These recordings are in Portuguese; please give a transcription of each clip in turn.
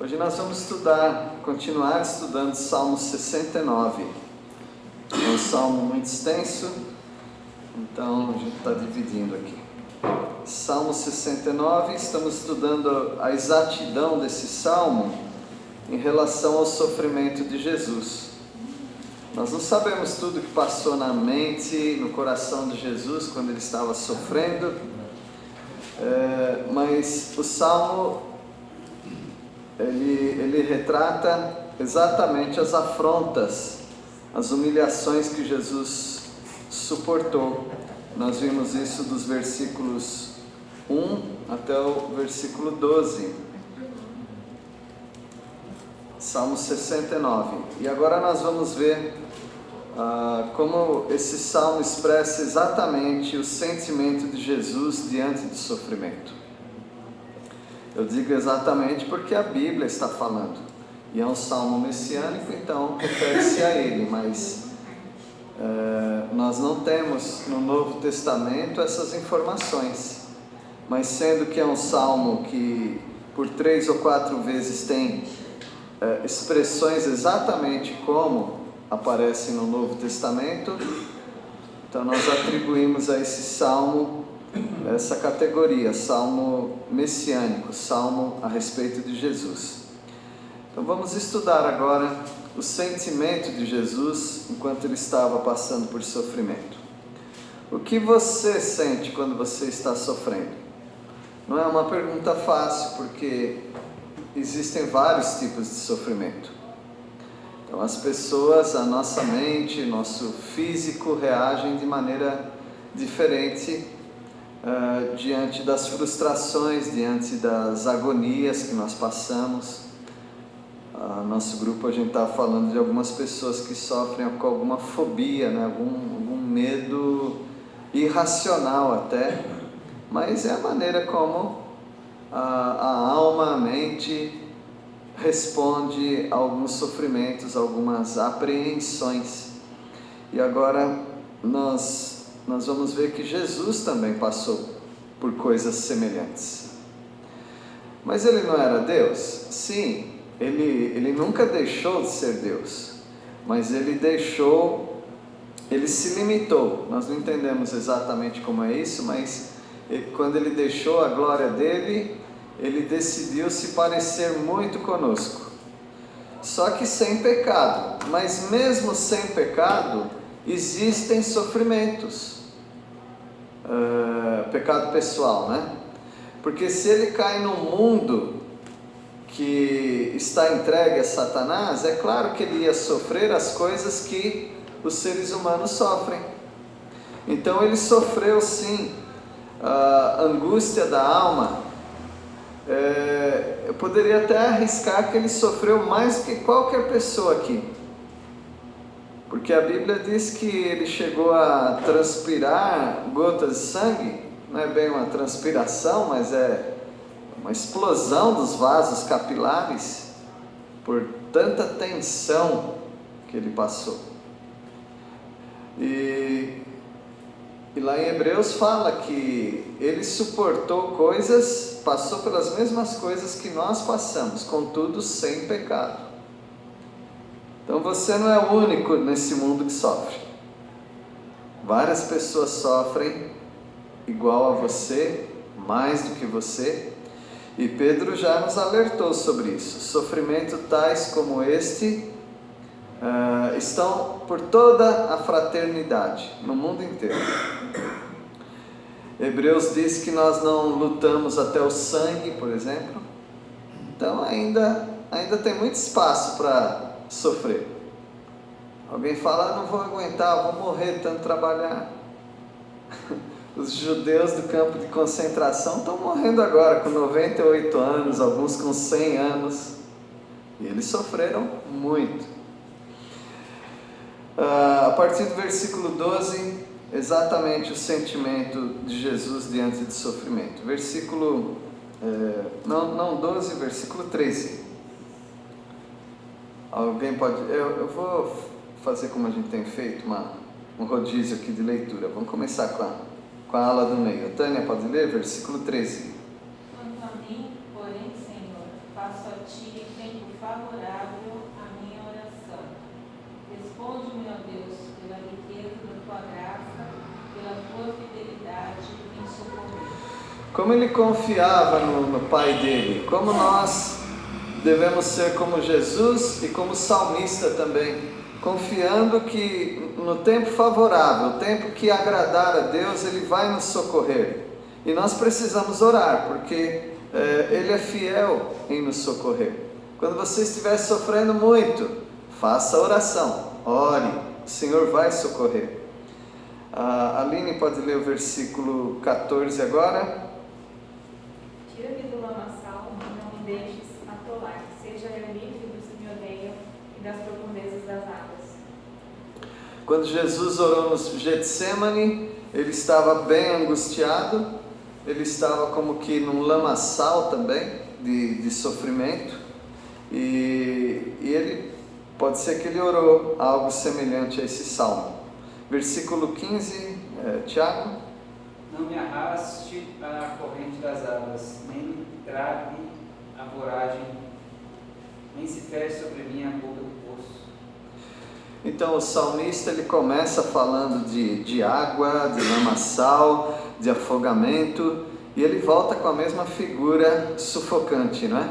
Hoje nós vamos continuar estudando Salmo 69. É um salmo muito extenso, então a gente está dividindo aqui. Salmo 69, estamos estudando a exatidão desse salmo em relação ao sofrimento de Jesus. Nós não sabemos tudo o que passou na mente, no coração de Jesus quando ele estava sofrendo, mas o salmo ele retrata exatamente as afrontas, as humilhações que Jesus suportou. Nós vimos isso dos versículos 1 até o versículo 12. Salmo 69. E agora nós vamos ver como esse salmo expressa exatamente o sentimento de Jesus diante do sofrimento. Eu digo exatamente porque a Bíblia está falando, e é um salmo messiânico, então refere-se a ele, mas nós não temos no Novo Testamento essas informações. Mas sendo que é um salmo que por 3 ou 4 vezes tem expressões exatamente como aparecem no Novo Testamento, então nós atribuímos a esse salmo essa categoria, salmo messiânico, salmo a respeito de Jesus. Então vamos estudar agora o sentimento de Jesus enquanto ele estava passando por sofrimento. O que você sente quando você está sofrendo? Não é uma pergunta fácil, porque existem vários tipos de sofrimento. Então as pessoas, a nossa mente, nosso físico reagem de maneira diferente diante das frustrações, diante das agonias que nós passamos. Nosso grupo, a gente está falando de algumas pessoas que sofrem com alguma fobia, né? algum medo irracional até, mas é a maneira como a alma, a mente responde a alguns sofrimentos, algumas apreensões. E agora nós vamos ver que Jesus também passou por coisas semelhantes. Mas ele não era Deus? Sim, ele nunca deixou de ser Deus, mas ele se limitou. Nós não entendemos exatamente como é isso, mas quando ele deixou a glória dele, ele decidiu se parecer muito conosco. Só que sem pecado, mas mesmo sem pecado, existem sofrimentos. Pecado pessoal, né? Porque se ele cai num mundo que está entregue a Satanás, é claro que ele ia sofrer as coisas que os seres humanos sofrem. Então ele sofreu sim a angústia da alma. Eu poderia até arriscar que ele sofreu mais que qualquer pessoa aqui, porque a Bíblia diz que ele chegou a transpirar gotas de sangue. Não é bem uma transpiração, mas é uma explosão dos vasos capilares por tanta tensão que ele passou. E lá em Hebreus fala que ele suportou coisas, passou pelas mesmas coisas que nós passamos, contudo sem pecado. Então você não é o único nesse mundo que sofre. Várias pessoas sofrem igual a você, mais do que você, e Pedro já nos alertou sobre isso. Sofrimentos tais como este estão por toda a fraternidade, no mundo inteiro. Hebreus diz que nós não lutamos até o sangue, por exemplo. Então ainda tem muito espaço para sofrer. Alguém fala, não vou aguentar, vou morrer de tanto trabalhar. Os judeus do campo de concentração estão morrendo agora com 98 anos, alguns com 100 anos, e eles sofreram muito. A partir do versículo 12, exatamente o sentimento de Jesus diante do sofrimento. Versículo, não 12, versículo 13. Alguém pode, eu vou fazer como a gente tem feito, um rodízio aqui de leitura. Vamos começar com a ala do meio. Tânia, pode ler? Versículo 13. Quanto a mim, porém, Senhor, faço a ti tempo favorável à minha oração. Responde-me, ó Deus, pela riqueza da tua graça, pela tua fidelidade em socorrer. Como ele confiava no Pai dele, como nós devemos ser como Jesus e como salmista também, confiando que no tempo favorável, o tempo que agradar a Deus, Ele vai nos socorrer. E nós precisamos orar, porque Ele é fiel em nos socorrer. Quando você estiver sofrendo muito, faça oração, ore, o Senhor vai socorrer. A Aline pode ler o versículo 14 agora. Tira-me do lamaçal, não me deixes atolar, seja eu livre dos que me odeiam e das profundezas das águas. Quando Jesus orou no Getsemane, ele estava bem angustiado, ele estava como que num lamaçal também de sofrimento, e ele, pode ser que ele orou algo semelhante a esse salmo. Versículo 15, Tiago. Não me arraste para a corrente das águas, nem me trave a voragem, nem se feche sobre mim a boca do poço. Então o salmista ele começa falando de água, de lamaçal, de afogamento, e ele volta com a mesma figura sufocante, não é?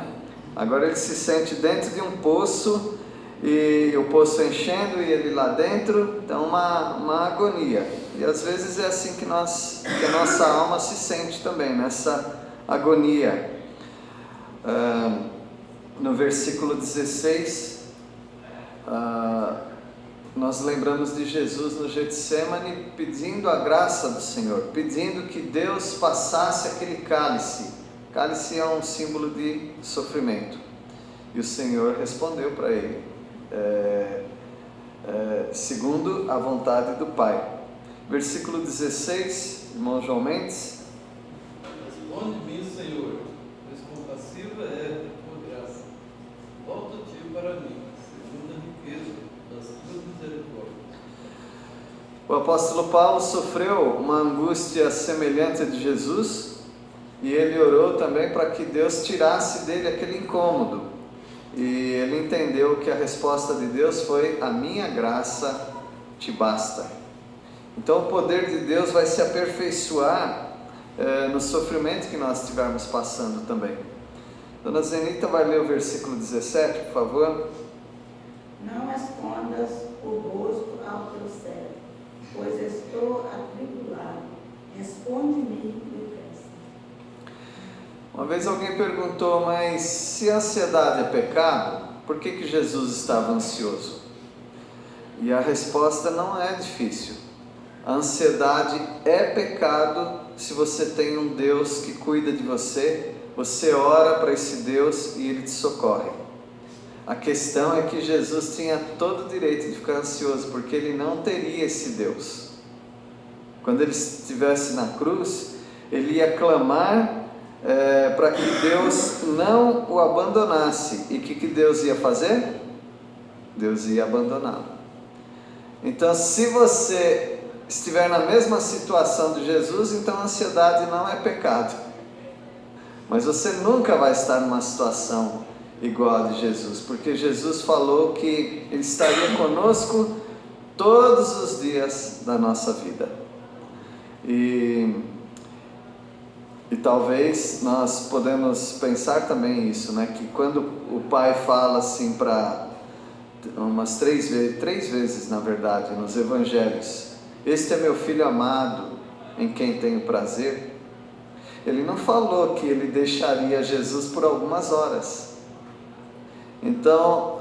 Agora ele se sente dentro de um poço, e o poço enchendo e ele lá dentro, então uma agonia. E às vezes é assim que a nossa alma se sente também, nessa agonia. No versículo 16, nós lembramos de Jesus no Getsemane pedindo a graça do Senhor, pedindo que Deus passasse aquele cálice. Cálice é um símbolo de sofrimento. E o Senhor respondeu para ele, segundo a vontade do Pai. Versículo 16, irmão João Mendes. Responde-me, Senhor, pois compassiva é a tua graça. Volta-te para mim, segundo a riqueza das tuas misericórdias. O apóstolo Paulo sofreu uma angústia semelhante a de Jesus, e ele orou também para que Deus tirasse dele aquele incômodo. E ele entendeu que a resposta de Deus foi: a minha graça te basta. Então o poder de Deus vai se aperfeiçoar no sofrimento que nós estivermos passando também. Dona Zenita vai ler o versículo 17, por favor. Não escondas o rosto ao teu servo, pois estou atribulado. Responde-me depressa. Uma vez alguém perguntou, mas se a ansiedade é pecado, por que Jesus estava ansioso? E a resposta não é difícil. A ansiedade é pecado se você tem um Deus que cuida de você, você ora para esse Deus e Ele te socorre. A questão é que Jesus tinha todo o direito de ficar ansioso, porque Ele não teria esse Deus. Quando Ele estivesse na cruz, Ele ia clamar para que Deus não o abandonasse. E o que Deus ia fazer? Deus ia abandoná-lo. Então, se você estiver na mesma situação de Jesus, então a ansiedade não é pecado. Mas você nunca vai estar numa situação igual a de Jesus, porque Jesus falou que Ele estaria conosco todos os dias da nossa vida. E talvez nós podemos pensar também isso, né? Que quando o Pai fala assim para umas três vezes, na verdade, nos Evangelhos: este é meu Filho amado, em quem tenho prazer. Ele não falou que Ele deixaria Jesus por algumas horas. Então,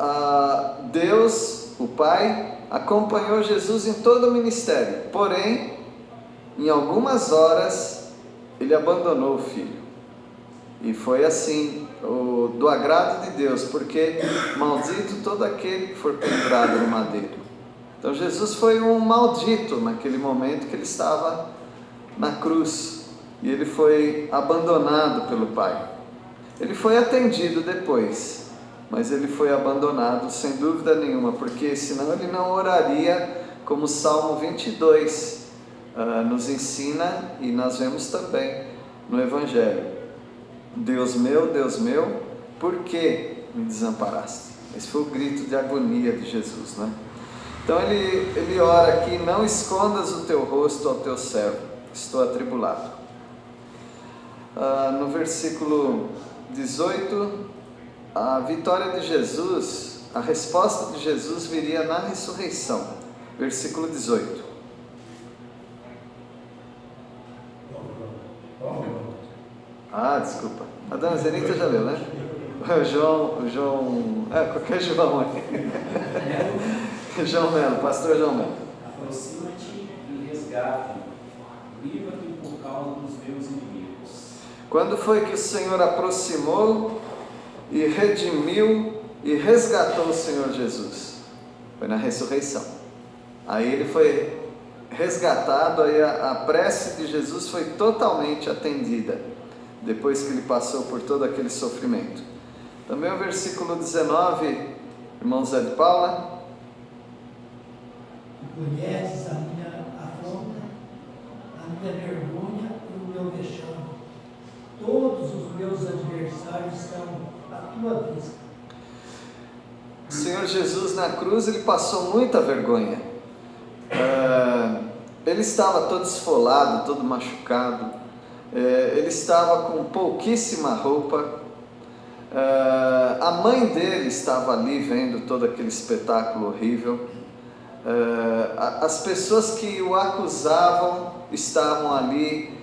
Deus, o Pai, acompanhou Jesus em todo o ministério. Porém, em algumas horas, Ele abandonou o Filho. E foi assim, do agrado de Deus, porque maldito todo aquele que for pendurado no madeiro. Então Jesus foi um maldito naquele momento que Ele estava na cruz, e Ele foi abandonado pelo Pai. Ele foi atendido depois, mas Ele foi abandonado sem dúvida nenhuma, porque senão Ele não oraria como o Salmo 22 nos ensina, e nós vemos também no Evangelho: Deus meu, por que me desamparaste? Esse foi o grito de agonia de Jesus, né? Então ele ora aqui: não escondas o teu rosto ao teu servo, estou atribulado. No versículo 18, a vitória de Jesus, a resposta de Jesus viria na ressurreição. Versículo 18. Desculpa. A dona Zenita já leu, né? O João, qualquer João aí. João Melo, pastor João Melo. Aproxima-te e resgata-me, livra-me por causa dos meus inimigos. Quando foi que o Senhor aproximou e redimiu e resgatou o Senhor Jesus? Foi na ressurreição. Aí ele foi resgatado, aí a prece de Jesus foi totalmente atendida, depois que ele passou por todo aquele sofrimento. Também o versículo 19, irmão Zé de Paula. Conheces a minha afronta, a minha vergonha e o meu vexame. Todos os meus adversários estão à tua vista. O Senhor Jesus na cruz, ele passou muita vergonha. Ele estava todo esfolado, todo machucado. Ele estava com pouquíssima roupa. A mãe dele estava ali vendo todo aquele espetáculo horrível. As pessoas que o acusavam estavam ali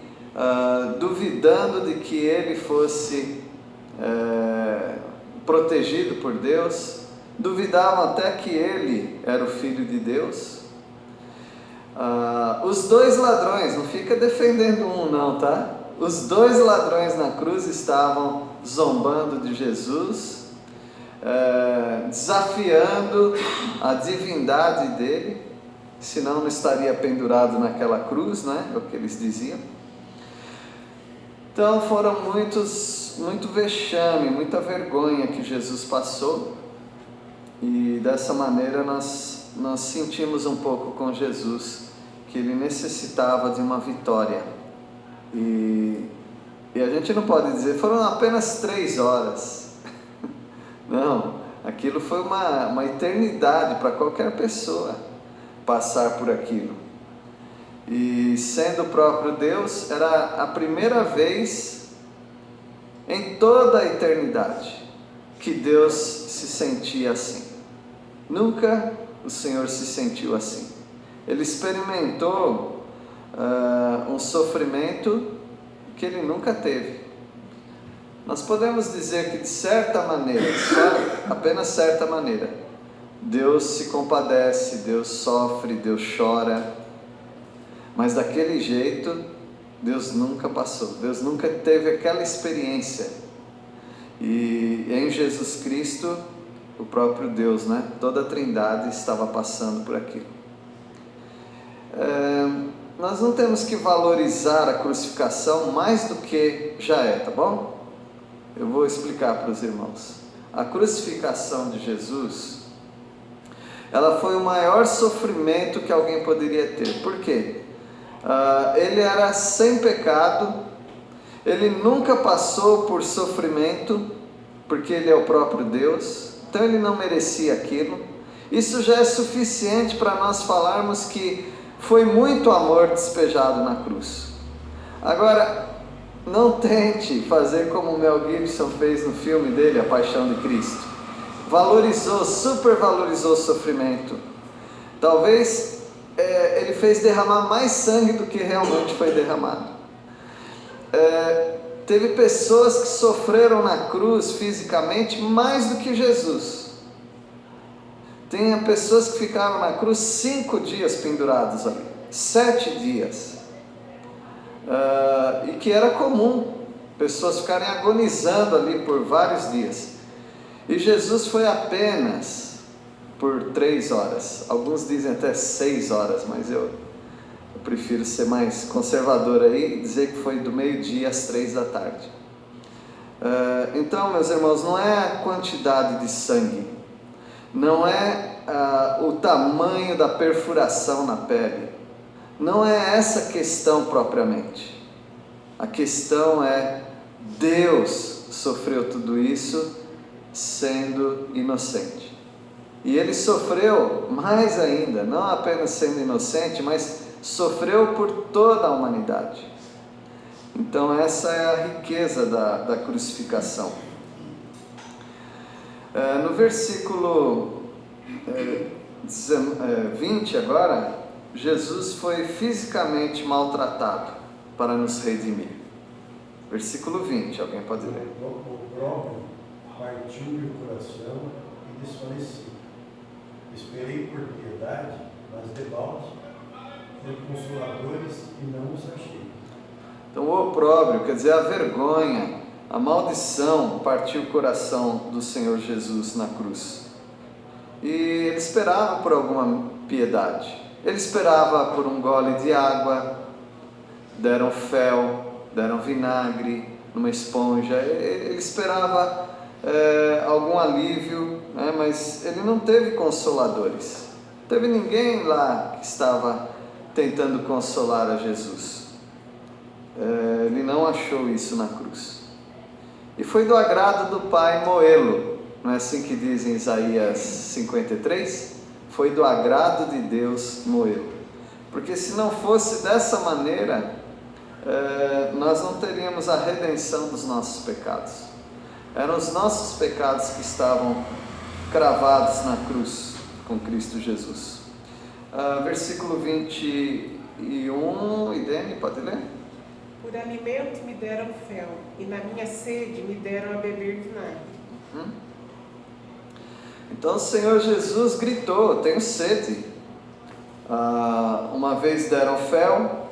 duvidando de que ele fosse protegido por Deus, duvidavam até que ele era o Filho de Deus. Os dois ladrões, não fica defendendo um não, tá? Os dois ladrões na cruz estavam zombando de Jesus, desafiando a divindade dele, senão não estaria pendurado naquela cruz, né? É o que eles diziam. Então foram muito vexame, muita vergonha que Jesus passou, e dessa maneira nós sentimos um pouco com Jesus que ele necessitava de uma vitória, e a gente não pode dizer foram apenas 3 horas. Não, aquilo foi uma eternidade para qualquer pessoa passar por aquilo. E sendo o próprio Deus, era a primeira vez em toda a eternidade que Deus se sentia assim. Nunca o Senhor se sentiu assim. Ele experimentou um sofrimento que ele nunca teve. Nós podemos dizer que de certa maneira, apenas certa maneira, Deus se compadece, Deus sofre, Deus chora, mas daquele jeito Deus nunca passou, Deus nunca teve aquela experiência. E em Jesus Cristo, o próprio Deus, né? Toda a Trindade estava passando por aquilo. Nós não temos que valorizar a crucificação mais do que já é, tá bom? Eu vou explicar para os irmãos. A crucificação de Jesus, ela foi o maior sofrimento que alguém poderia ter. Por quê? Ele era sem pecado, ele nunca passou por sofrimento, porque ele é o próprio Deus, então ele não merecia aquilo. Isso já é suficiente para nós falarmos que foi muito amor despejado na cruz. Agora, não tente fazer como o Mel Gibson fez no filme dele, A Paixão de Cristo. Supervalorizou o sofrimento. Talvez ele fez derramar mais sangue do que realmente foi derramado. Teve pessoas que sofreram na cruz fisicamente mais do que Jesus. Tem pessoas que ficaram na cruz 5 dias pendurados ali, 7 dias. E que era comum pessoas ficarem agonizando ali por vários dias. E Jesus foi apenas por 3 horas. Alguns dizem até 6 horas, mas eu prefiro ser mais conservador aí e dizer que foi do meio-dia às 3 da tarde. Então, meus irmãos, não é a quantidade de sangue, não é o tamanho da perfuração na pele, não é essa questão propriamente. A questão é: Deus sofreu tudo isso sendo inocente. E ele sofreu mais ainda, não apenas sendo inocente, mas sofreu por toda a humanidade. Então essa é a riqueza da crucificação. No versículo 20 agora, Jesus foi fisicamente maltratado para nos redimir. Versículo 20, alguém pode ler? O próprio partiu-lhe o coração e desfaleci. Esperei por piedade, mas debalde, por consoladores e não os achei. Então o opróbrio, quer dizer, a vergonha, a maldição partiu o coração do Senhor Jesus na cruz. E ele esperava por alguma piedade. Ele esperava por um gole de água, deram fel, deram vinagre numa esponja. Ele esperava algum alívio, né? Mas ele não teve consoladores. Não teve ninguém lá que estava tentando consolar a Jesus. Ele não achou isso na cruz. E foi do agrado do Pai moê-lo. Não é assim que diz em Isaías 53? Foi do agrado de Deus moê-lo. Porque se não fosse dessa maneira, nós não teríamos a redenção dos nossos pecados. Eram os nossos pecados que estavam cravados na cruz com Cristo Jesus. Versículo 21, Idene, pode ler? Por alimento me deram fel, e na minha sede me deram a beber vinagre. Então o Senhor Jesus gritou: tenho sede. Uma vez deram fel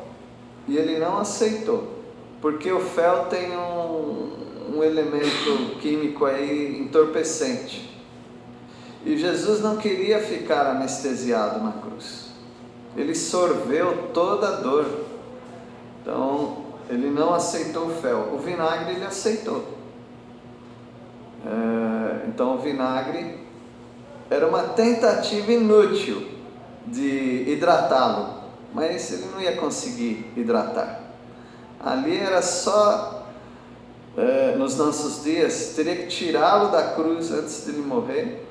e ele não aceitou, porque o fel tem um elemento químico aí entorpecente. E Jesus não queria ficar anestesiado na cruz. Ele sorveu toda a dor. Então ele não aceitou o fel. O vinagre ele aceitou. Então o vinagre era uma tentativa inútil de hidratá-lo, mas ele não ia conseguir hidratar. Ali era só, nos nossos dias, teria que tirá-lo da cruz antes de ele morrer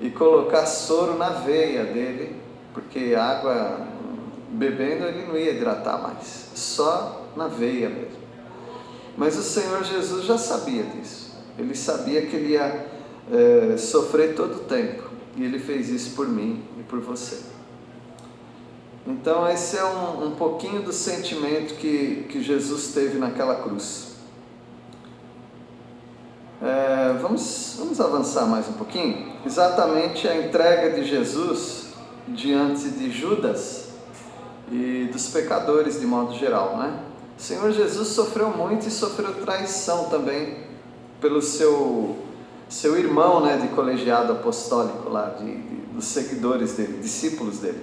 e colocar soro na veia dele, porque água, bebendo, ele não ia hidratar mais, só na veia mesmo. Mas o Senhor Jesus já sabia disso. Ele sabia que ele ia sofrer todo o tempo, e ele fez isso por mim e por você. Então esse é um pouquinho do sentimento que Jesus teve naquela cruz. Vamos avançar mais um pouquinho. Exatamente a entrega de Jesus diante de Judas e dos pecadores de modo geral, né? O Senhor Jesus sofreu muito e sofreu traição também pelo seu irmão, né, de colegiado apostólico lá, dos seguidores dele, discípulos dele.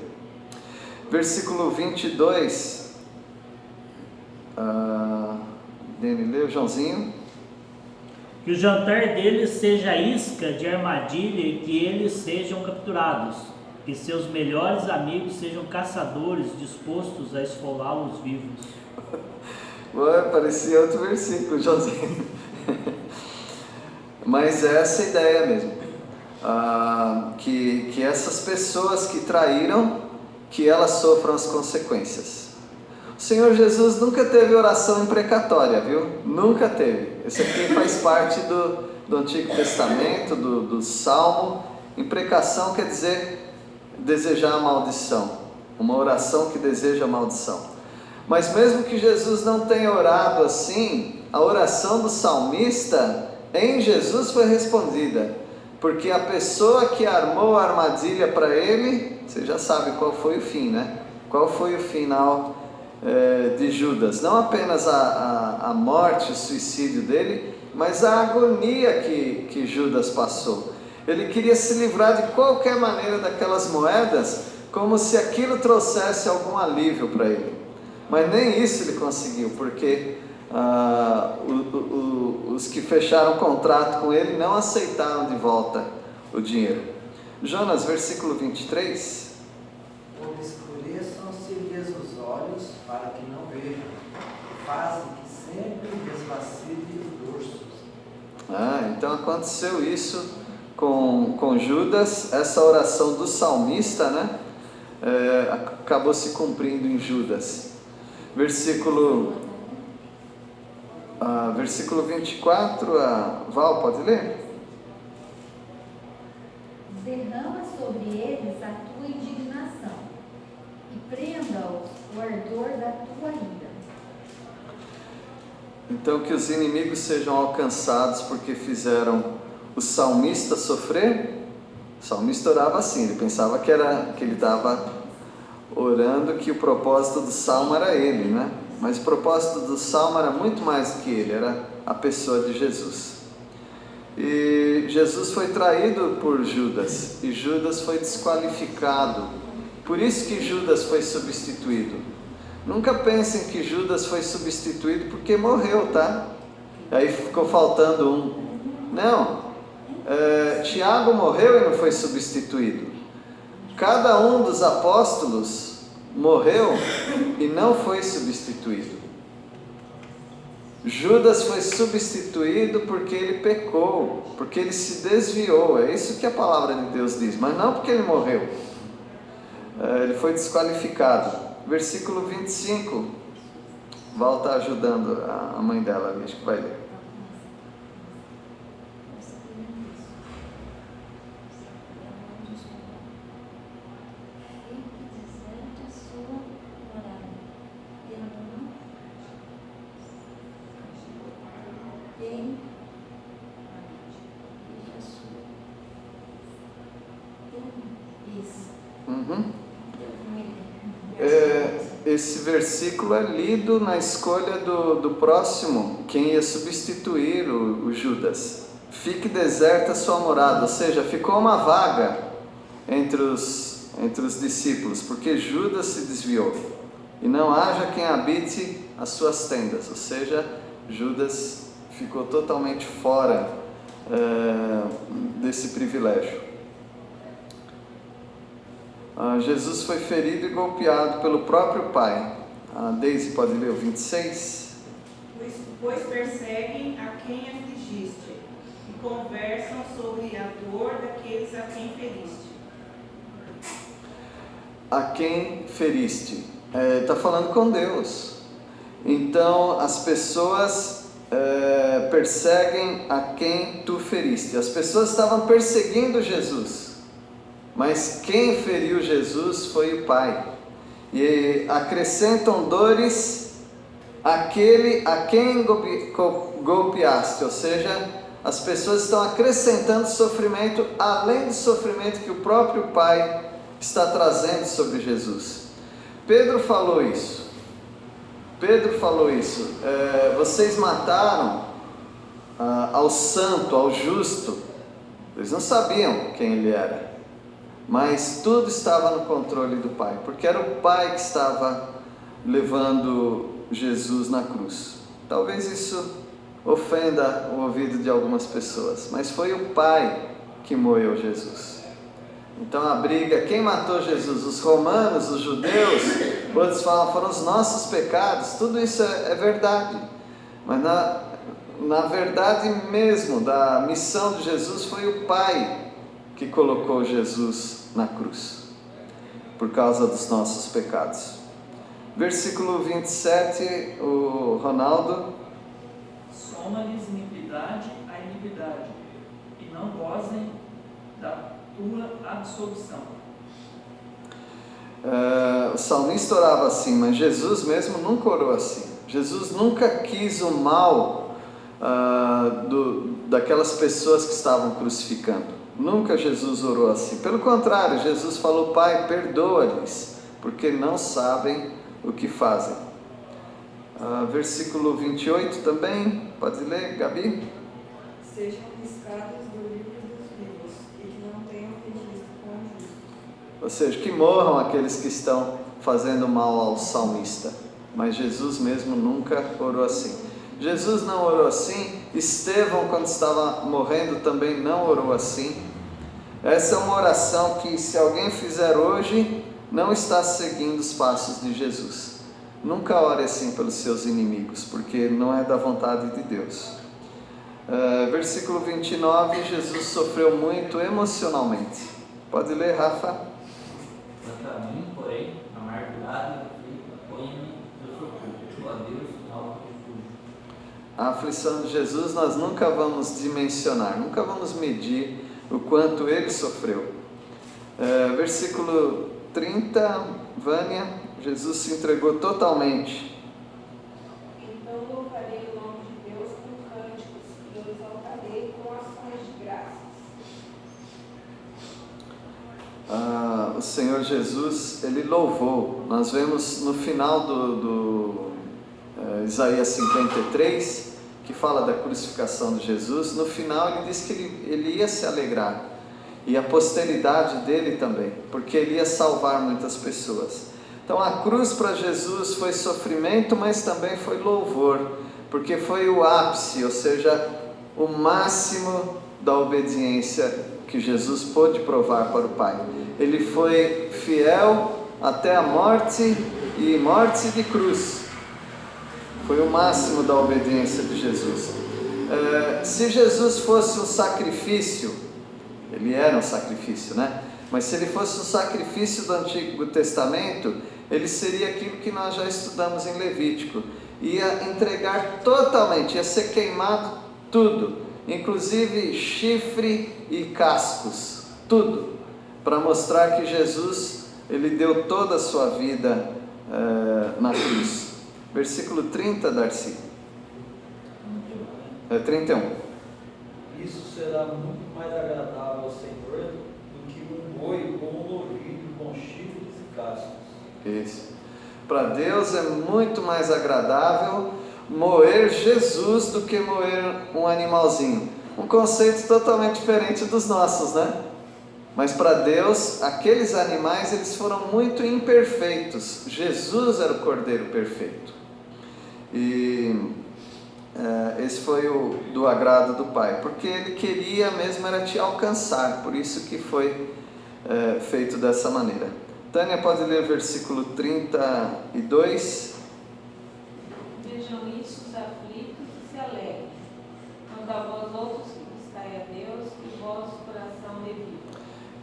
Versículo 22, Dene, leu, Joãozinho? Que o jantar deles seja isca de armadilha e que eles sejam capturados, que seus melhores amigos sejam caçadores dispostos a esfolá-los vivos. Parecia outro versículo, Joãozinho. Mas é essa a ideia mesmo, que essas pessoas que traíram, que elas sofram as consequências. O Senhor Jesus nunca teve oração imprecatória, viu? Nunca teve. Esse aqui faz parte do Antigo Testamento, do Salmo. Imprecação quer dizer desejar a maldição, uma oração que deseja a maldição. Mas mesmo que Jesus não tenha orado assim, a oração do salmista em Jesus foi respondida, porque a pessoa que armou a armadilha para ele, você já sabe qual foi o fim, né? Qual foi o final de Judas? Não apenas a morte, o suicídio dele, mas a agonia que Judas passou. Ele queria se livrar de qualquer maneira daquelas moedas, como se aquilo trouxesse algum alívio para ele. Mas nem isso ele conseguiu, porque os que fecharam o contrato com ele não aceitaram de volta o dinheiro. Jonas, versículo 23. Obscureçam-se-lhes os olhos para que não vejam, fazem que sempre desvacile os dorsos. Então aconteceu isso com Judas, essa oração do salmista, né? Acabou se cumprindo em Judas. Versículo 24, Val, pode ler? Derrama sobre eles a tua indignação e prenda-os o ardor da tua ira. Então que os inimigos sejam alcançados porque fizeram o salmista sofrer. O salmista orava assim, ele pensava que ele estava orando que o propósito do salmo era ele, né? Mas o propósito do salmo era muito mais do que ele, era a pessoa de Jesus. E Jesus foi traído por Judas, e Judas foi desqualificado. Por isso que Judas foi substituído. Nunca pensem que Judas foi substituído porque morreu, tá? Aí ficou faltando um. Não, Tiago morreu e não foi substituído. Cada um dos apóstolos morreu e não foi substituído. Judas foi substituído porque ele pecou, porque ele se desviou. É isso que a palavra de Deus diz, mas não porque ele morreu. Ele foi desqualificado. Versículo 25. Val está ajudando a mãe dela, acho que vai ler. Esse versículo é lido na escolha do próximo, quem ia substituir o Judas. Fique deserta a sua morada, ou seja, ficou uma vaga entre os discípulos, porque Judas se desviou. E não haja quem habite as suas tendas, ou seja, Judas ficou totalmente fora desse privilégio. Jesus foi ferido e golpeado pelo próprio Pai. A Deise pode ler o 26? Pois perseguem a quem afligiste e conversam sobre a dor daqueles a quem feriste. A quem feriste? Está falando com Deus. Então as pessoas perseguem a quem tu feriste. As pessoas estavam perseguindo Jesus. Mas quem feriu Jesus foi o Pai. E acrescentam dores àquele a quem golpeaste. Ou seja, as pessoas estão acrescentando sofrimento além do sofrimento que o próprio Pai está trazendo sobre Jesus. Pedro falou isso. Vocês mataram ao santo, ao justo. Eles não sabiam quem ele era. Mas tudo estava no controle do Pai, porque era o Pai que estava levando Jesus na cruz. Talvez isso ofenda o ouvido de algumas pessoas, mas foi o Pai que moeu Jesus. Então a briga, quem matou Jesus? Os romanos, os judeus? Outros falam, foram os nossos pecados. Tudo isso é verdade, mas na verdade mesmo da missão de Jesus foi o Pai que colocou Jesus na cruz, por causa dos nossos pecados. Versículo 27, o Ronaldo. Soma-lhes iniquidade a iniquidade, e não gozem da tua absolvição. O salmista orava assim, mas Jesus mesmo nunca orou assim. Jesus nunca quis o mal daquelas pessoas que estavam crucificando. Nunca Jesus orou assim. Pelo contrário, Jesus falou, Pai, perdoa-lhes, porque não sabem o que fazem. Versículo 28 também, pode ler, Gabi? Sejam riscados do livro dos vivos, e que não tenham registro com o justo. Ou seja, que morram aqueles que estão fazendo mal ao salmista. Mas Jesus mesmo nunca orou assim. Jesus não orou assim. Estevão, quando estava morrendo, também não orou assim. Essa é uma oração que, se alguém fizer hoje, não está seguindo os passos de Jesus. Nunca ore assim pelos seus inimigos, porque não é da vontade de Deus. Versículo 29, Jesus sofreu muito emocionalmente. Pode ler, Rafa? Quanto a mim, porém, amargurado e aflito, põe-me no socorro, ó Deus, alto refúgio. A aflição de Jesus nós nunca vamos dimensionar, nunca vamos medir o quanto ele sofreu. Versículo 30, Vânia, Jesus se entregou totalmente. Então louvarei o nome de Deus com cânticos e o exaltarei com ações de graças. O Senhor Jesus, ele louvou. Nós vemos no final do Isaías 53, que fala da crucificação de Jesus. No final ele diz que ele ia se alegrar, e a posteridade dele também, porque ele ia salvar muitas pessoas. Então a cruz para Jesus foi sofrimento, mas também foi louvor, porque foi o ápice, ou seja, o máximo da obediência que Jesus pôde provar para o Pai. Ele foi fiel até a morte, e morte de cruz. Foi o máximo da obediência de Jesus. Se Jesus fosse um sacrifício, ele era um sacrifício, né? Mas se ele fosse um sacrifício do Antigo Testamento, ele seria aquilo que nós já estudamos em Levítico. Ia entregar totalmente, ia ser queimado tudo, inclusive chifre e cascos, tudo, para mostrar que Jesus, ele deu toda a sua vida na cruz. Versículo 30, Darcy. 31. Isso será muito mais agradável ao Senhor do que um boi com um novilho com chifres e cascos. Isso. Para Deus é muito mais agradável moer Jesus do que moer um animalzinho. Um conceito totalmente diferente dos nossos, né? Mas para Deus, aqueles animais, eles foram muito imperfeitos. Jesus era o Cordeiro perfeito. E esse foi o do agrado do Pai, porque ele queria mesmo era te alcançar, por isso que foi feito dessa maneira. Tânia, pode ler o versículo 32. Vejam isso os aflitos e se alegrem, quando a vós outros que buscai a Deus e vosso coração reviva.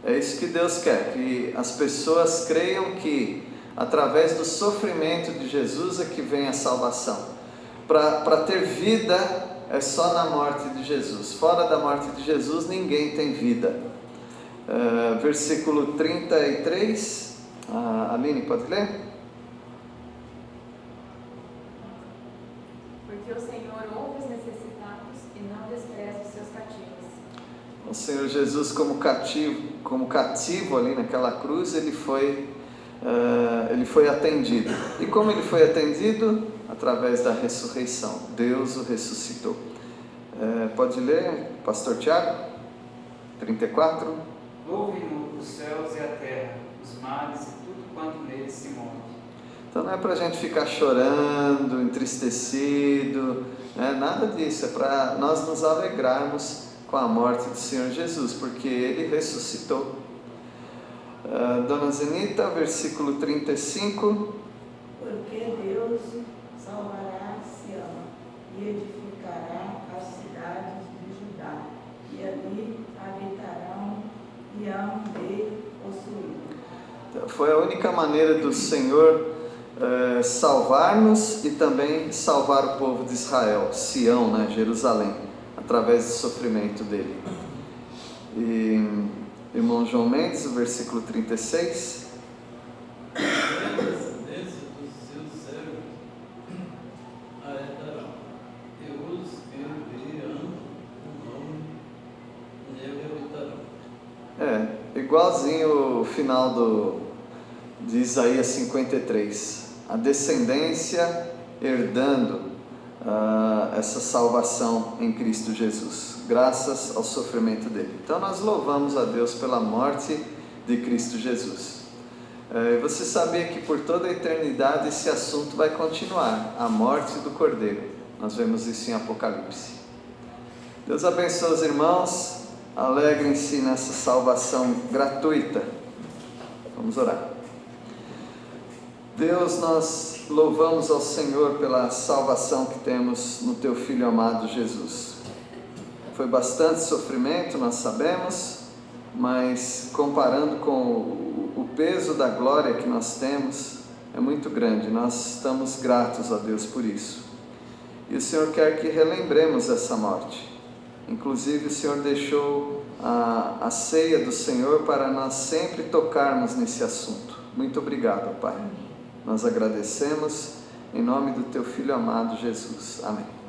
É isso que Deus quer, que as pessoas creiam que através do sofrimento de Jesus é que vem a salvação. Para ter vida é só na morte de Jesus. Fora da morte de Jesus ninguém tem vida. Versículo 33. Aline, pode ler? Porque o Senhor ouve os necessitados e não despreza os seus cativos. O Senhor Jesus, como cativo ali naquela cruz, ele foi atendido. E como ele foi atendido? Através da ressurreição. Deus o ressuscitou. Pode ler, pastor Tiago? 34. Louve-no os céus e a terra, os mares e tudo quanto neles se move. Então não é para a gente ficar chorando, entristecido, nada disso. É para nós nos alegrarmos com a morte do Senhor Jesus, porque Ele ressuscitou. Dona Zenita, versículo 35. Porque Deus salvará Sião e edificará as cidades de Judá, e ali habitarão e hão de possuir. Foi a única maneira do Senhor salvar-nos e também salvar o povo de Israel, Sião, né, Jerusalém, através do sofrimento dele. E irmão João Mendes, o versículo 36. Igualzinho o final de Isaías 53, a descendência herdando essa salvação em Cristo Jesus, graças ao sofrimento dele. Então nós louvamos a Deus pela morte de Cristo Jesus. Você sabia que por toda a eternidade esse assunto vai continuar, a morte do Cordeiro. Nós vemos isso em Apocalipse. Deus abençoe os irmãos. Alegrem-se nessa salvação gratuita. Vamos orar. Deus, nós louvamos ao Senhor pela salvação que temos no Teu Filho amado Jesus. Foi bastante sofrimento, nós sabemos, mas comparando com o peso da glória que nós temos, é muito grande. Nós estamos gratos a Deus por isso. E o Senhor quer que relembremos essa morte. Inclusive, o Senhor deixou a ceia do Senhor para nós sempre tocarmos nesse assunto. Muito obrigado, Pai. Nós agradecemos em nome do Teu Filho amado Jesus. Amém.